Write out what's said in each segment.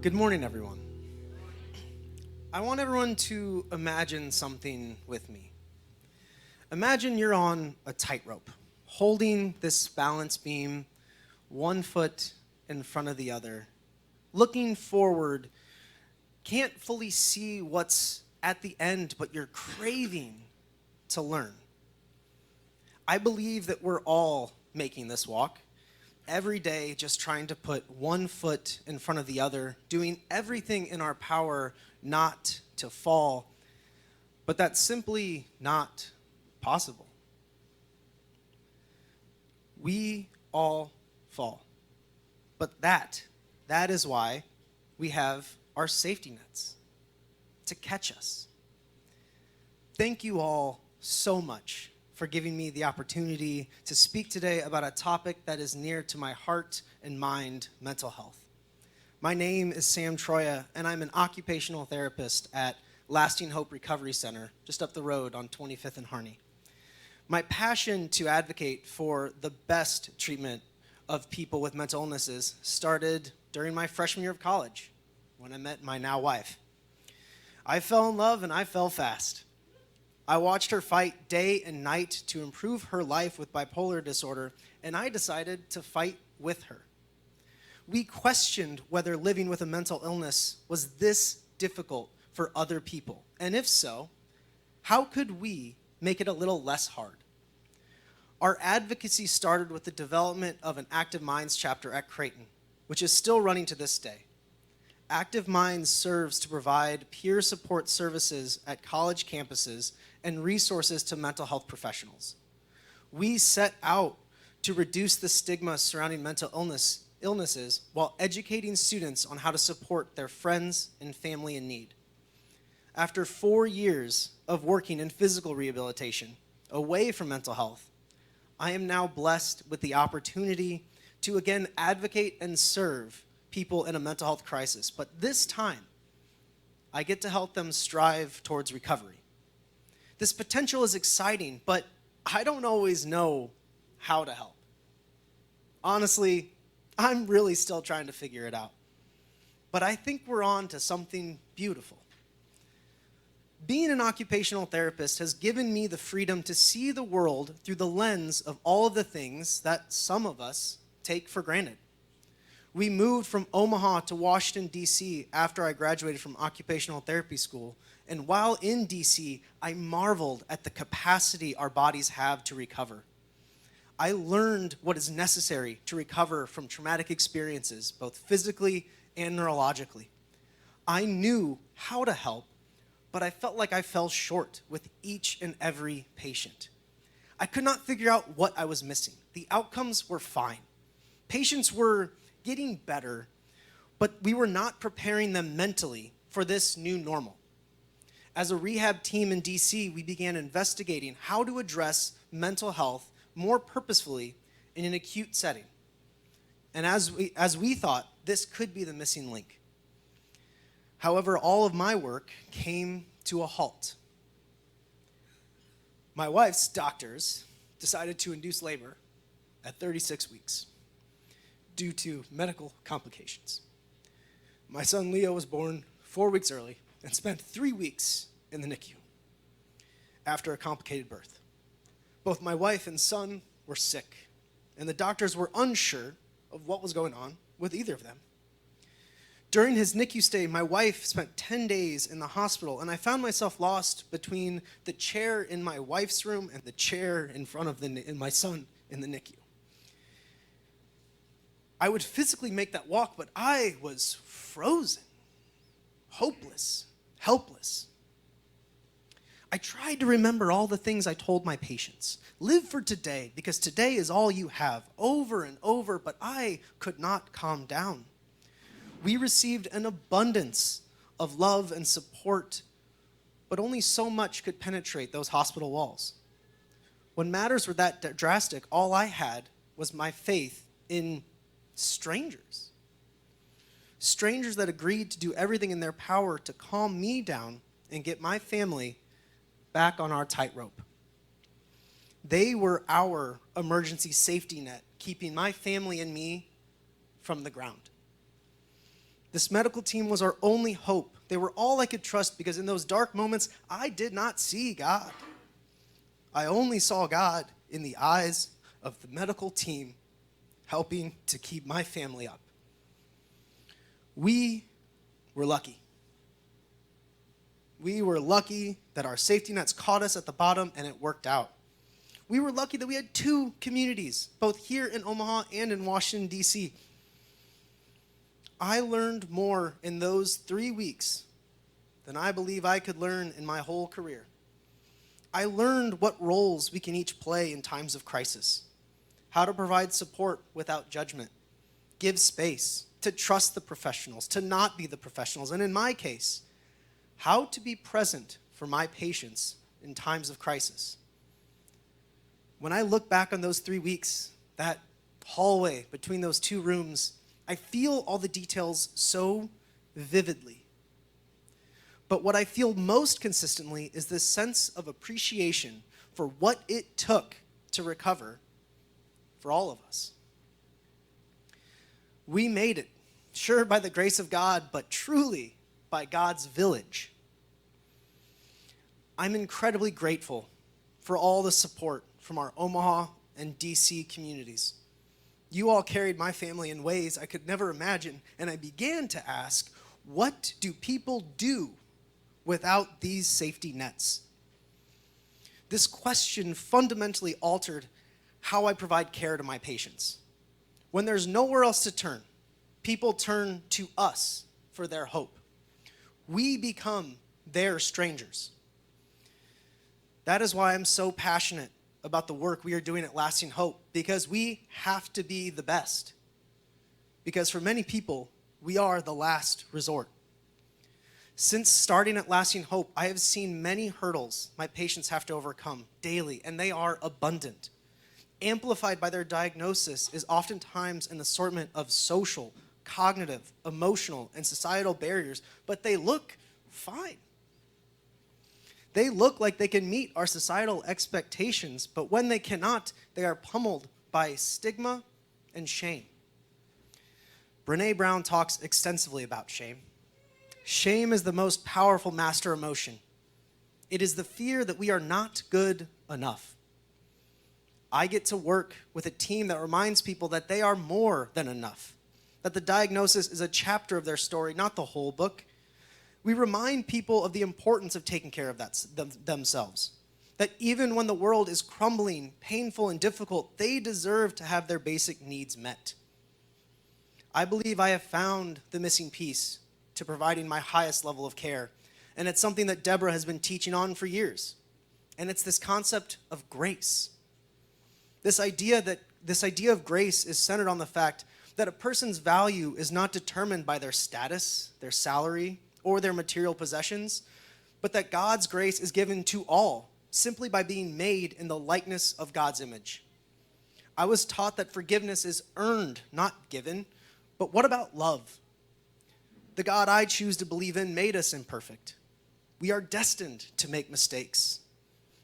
Good morning, everyone. I want everyone to imagine something with me. Imagine you're on a tightrope, holding this balance beam, one foot in front of the other, looking forward, can't fully see what's at the end, but you're craving to learn. I believe that we're all making this walk every day, just trying to put one foot in front of the other, doing everything in our power not to fall, but that's simply not possible. We all fall, but that is why we have our safety nets to catch us. Thank you all so much for giving me the opportunity to speak today about a topic that is near to my heart and mind, mental health. My name is Sam Troia, and I'm an occupational therapist at Lasting Hope Recovery Center, just up the road on 25th and Harney. My passion to advocate for the best treatment of people with mental illnesses started during my freshman year of college, when I met my now wife. I fell in love and I fell fast. I watched her fight day and night to improve her life with bipolar disorder, and I decided to fight with her. We questioned whether living with a mental illness was this difficult for other people, and if so, how could we make it a little less hard? Our advocacy started with the development of an Active Minds chapter at Creighton, which is still running to this day. Active Minds serves to provide peer support services at college campuses and resources to mental health professionals. We set out to reduce the stigma surrounding mental illnesses while educating students on how to support their friends and family in need. After 4 years of working in physical rehabilitation away from mental health, I am now blessed with the opportunity to again advocate and serve people in a mental health crisis, but this time, I get to help them strive towards recovery. This potential is exciting, but I don't always know how to help. Honestly, I'm really still trying to figure it out. But I think we're on to something beautiful. Being an occupational therapist has given me the freedom to see the world through the lens of all of the things that some of us take for granted. We moved from Omaha to Washington, D.C. after I graduated from occupational therapy school. And while in D.C., I marveled at the capacity our bodies have to recover. I learned what is necessary to recover from traumatic experiences, both physically and neurologically. I knew how to help, but I felt like I fell short with each and every patient. I could not figure out what I was missing. The outcomes were fine. Patients were getting better, but we were not preparing them mentally for this new normal. As a rehab team in DC, we began investigating how to address mental health more purposefully in an acute setting. And as we thought, this could be the missing link. However, all of my work came to a halt. My wife's doctors decided to induce labor at 36 weeks due to medical complications. My son Leo was born 4 weeks early and spent 3 weeks in the NICU after a complicated birth. Both my wife and son were sick, and the doctors were unsure of what was going on with either of them. During his NICU stay, my wife spent 10 days in the hospital, and I found myself lost between the chair in my wife's room and the chair in front of my son in the NICU. I would physically make that walk, but I was frozen, hopeless, helpless. I tried to remember all the things I told my patients. Live for today, because today is all you have, over and over, but I could not calm down. We received an abundance of love and support, but only so much could penetrate those hospital walls. When matters were that drastic, all I had was my faith in strangers. Strangers that agreed to do everything in their power to calm me down and get my family back on our tightrope. They were our emergency safety net, keeping my family and me from the ground. This medical team was our only hope. They were all I could trust because in those dark moments, I did not see God. I only saw God in the eyes of the medical team helping to keep my family up. We were lucky. We were lucky that our safety nets caught us at the bottom and it worked out. We were lucky that we had two communities, both here in Omaha and in Washington, D.C. I learned more in those 3 weeks than I believe I could learn in my whole career. I learned what roles we can each play in times of crisis, how to provide support without judgment, give space, to trust the professionals, to not be the professionals, and in my case, how to be present for my patients in times of crisis. When I look back on those 3 weeks, that hallway between those two rooms, I feel all the details so vividly. But what I feel most consistently is this sense of appreciation for what it took to recover for all of us. We made it, sure by the grace of God, but truly by God's village. I'm incredibly grateful for all the support from our Omaha and DC communities. You all carried my family in ways I could never imagine, and I began to ask, what do people do without these safety nets? This question fundamentally altered how I provide care to my patients. When there's nowhere else to turn, people turn to us for their hope. We become their strangers. That is why I'm so passionate about the work we are doing at Lasting Hope, because we have to be the best. Because for many people, we are the last resort. Since starting at Lasting Hope, I have seen many hurdles my patients have to overcome daily, and they are abundant. Amplified by their diagnosis is oftentimes an assortment of social, cognitive, emotional, and societal barriers, but they look fine. They look like they can meet our societal expectations, but when they cannot, they are pummeled by stigma and shame. Brené Brown talks extensively about shame. Shame is the most powerful master emotion. It is the fear that we are not good enough. I get to work with a team that reminds people that they are more than enough, that the diagnosis is a chapter of their story, not the whole book. We remind people of the importance of taking care of themselves, that even when the world is crumbling, painful, and difficult, they deserve to have their basic needs met. I believe I have found the missing piece to providing my highest level of care, and it's something that Deborah has been teaching on for years, and it's this concept of grace. This idea of grace is centered on the fact that a person's value is not determined by their status, their salary, or their material possessions, but that God's grace is given to all simply by being made in the likeness of God's image. I was taught that forgiveness is earned, not given, but what about love? The God I choose to believe in made us imperfect. We are destined to make mistakes.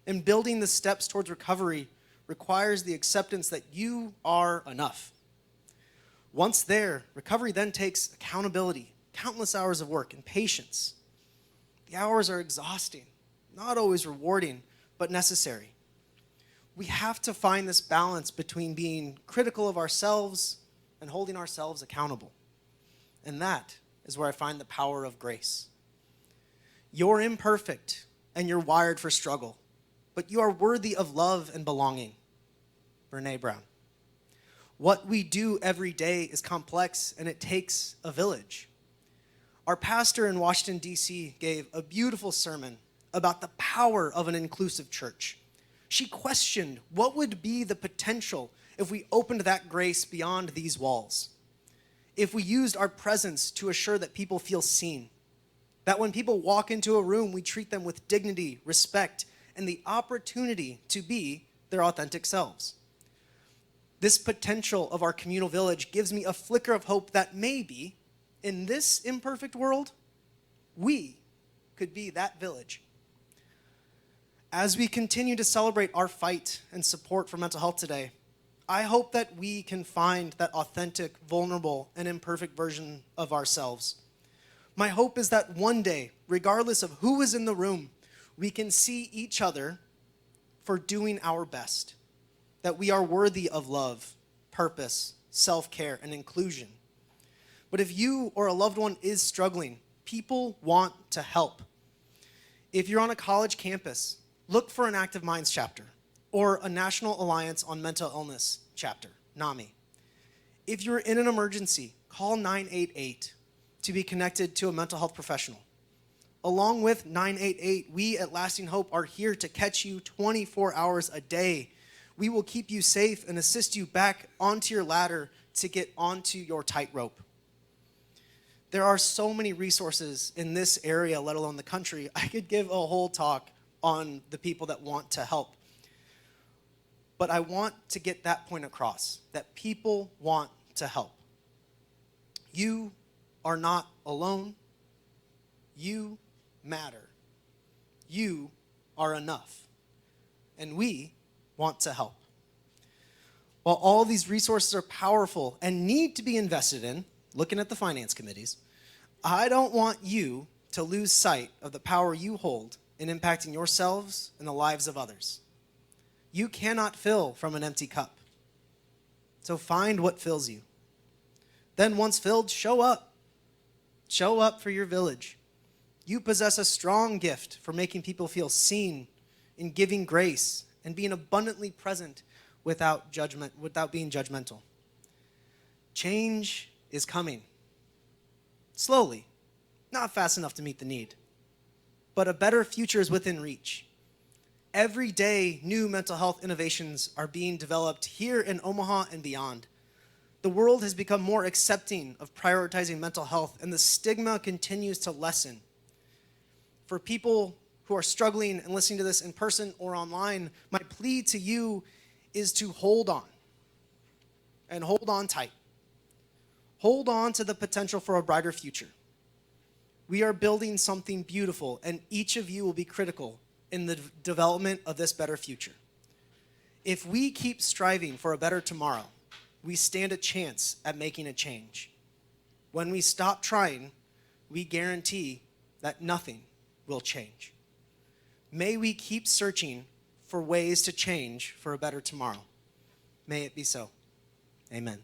And building the steps towards recovery requires the acceptance that you are enough. Once there, recovery then takes accountability, countless hours of work, and patience. The hours are exhausting, not always rewarding, but necessary. We have to find this balance between being critical of ourselves and holding ourselves accountable. And that is where I find the power of grace. You're imperfect and you're wired for struggle, but you are worthy of love and belonging. Brené Brown. What we do every day is complex and it takes a village. Our pastor in Washington, D.C. gave a beautiful sermon about the power of an inclusive church. She questioned what would be the potential if we opened that grace beyond these walls. If we used our presence to assure that people feel seen, that when people walk into a room, we treat them with dignity, respect, and the opportunity to be their authentic selves. This potential of our communal village gives me a flicker of hope that maybe, in this imperfect world, we could be that village. As we continue to celebrate our fight and support for mental health today, I hope that we can find that authentic, vulnerable, and imperfect version of ourselves. My hope is that one day, regardless of who is in the room, we can see each other for doing our best, that we are worthy of love, purpose, self-care, and inclusion. But if you or a loved one is struggling, people want to help. If you're on a college campus, look for an Active Minds chapter or a National Alliance on Mental Illness chapter, NAMI. If you're in an emergency, call 988 to be connected to a mental health professional. Along with 988, we at Lasting Hope are here to catch you 24 hours a day. We will keep you safe and assist you back onto your ladder to get onto your tightrope. There are so many resources in this area, let alone the country. I could give a whole talk on the people that want to help. But I want to get that point across, that people want to help. You are not alone. You matter. You are enough. And we want to help. While all these resources are powerful and need to be invested in, looking at the finance committees, I don't want you to lose sight of the power you hold in impacting yourselves and the lives of others. You cannot fill from an empty cup. So find what fills you. Then once filled, show up. Show up for your village. You possess a strong gift for making people feel seen, in giving grace, and being abundantly present without judgment, without being judgmental. Change is coming. Slowly, not fast enough to meet the need. But a better future is within reach. Every day, new mental health innovations are being developed here in Omaha and beyond. The world has become more accepting of prioritizing mental health, and the stigma continues to lessen. For people who are struggling and listening to this in person or online, my plea to you is to hold on, and hold on tight. Hold on to the potential for a brighter future. We are building something beautiful, and each of you will be critical in the development of this better future. If we keep striving for a better tomorrow, we stand a chance at making a change. When we stop trying, we guarantee that nothing will change. May we keep searching for ways to change for a better tomorrow. May it be so. Amen.